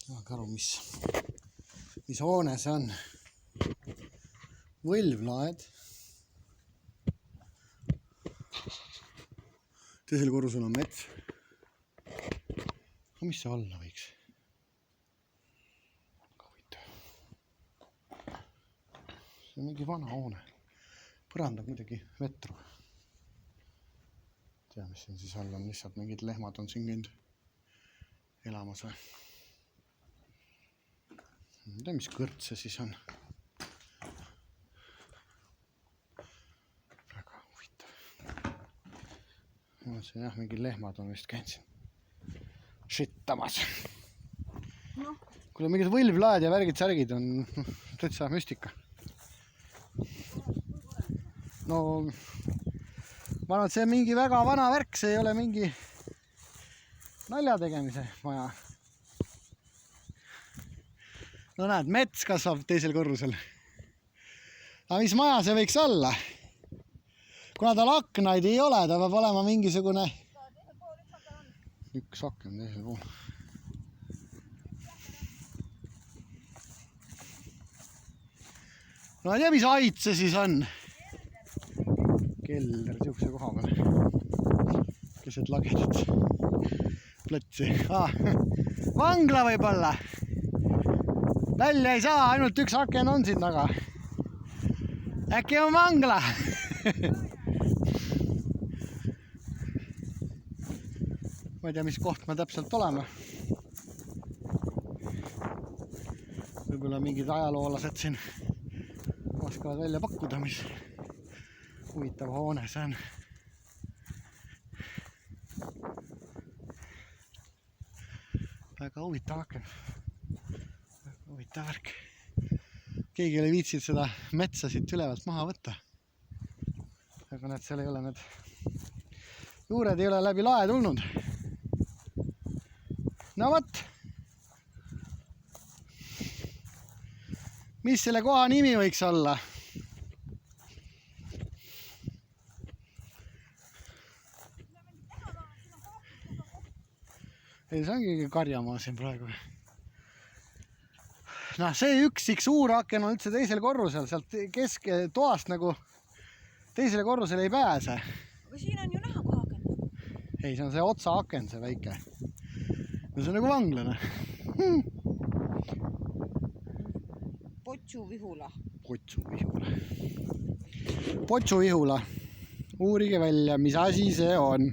Saage aru, mis hoone see on. Võlvlaed. Teisel korrusel on mets. Aga mis see olla võiks? See on mingi vana hoone. Põrandab muidugi vetru. Tea, mis siin siis all on. Lihtsalt mingid lehmad on siin käinud elamas või. Ma tea, mis kõrt see siis on. Väga huvitav. See jah, mingid lehmad on vist käinud siin šittamas. No. Kuule, mingid võlvlaed ja värgid-särgid on täitsa müstika. No, ma arvan, et see on mingi väga vana värk, see ei ole mingi nalja tegemise maja. No näed, mets kasvab teisel korrusel. Aga mis maja see võiks olla? Kuna tal aknaid ei ole, ta peab olema mingisugune... Üks aken teisel pool. No ei tea, mis ait see siis on. Keller siukse koha peal. Keset lagedat. Plõtsi. Vangla võib olla. Välja ei saa, ainult üks aken on siin taga. Äkki on vangla? Ma ei tea, mis koht me täpselt oleme. Võib-olla mingid ajaloolased siin oskavad välja pakkuda, mis huvitav hoone see on. Väga huvitav aken. Huvitav värk. Keegi oli viitsid seda metsa siit ülevalt maha võtta. Aga need seal ei ole, need juured ei ole läbi lae tulnud. No võt. Mis selle koha nimi võiks olla? Ei, see ongi karjamaa siin praegu. Noh, see üks suur aken on üldse teisel korrusel, sealt kesktoast nagu teisele korrusele ei pääse. Aga siin on ju näha koha aken. Ei, see on see otsa aken, see väike. No see on nagu vanglane. Potsuvihula. Potsuvihula. Uurige välja, mis asi see on.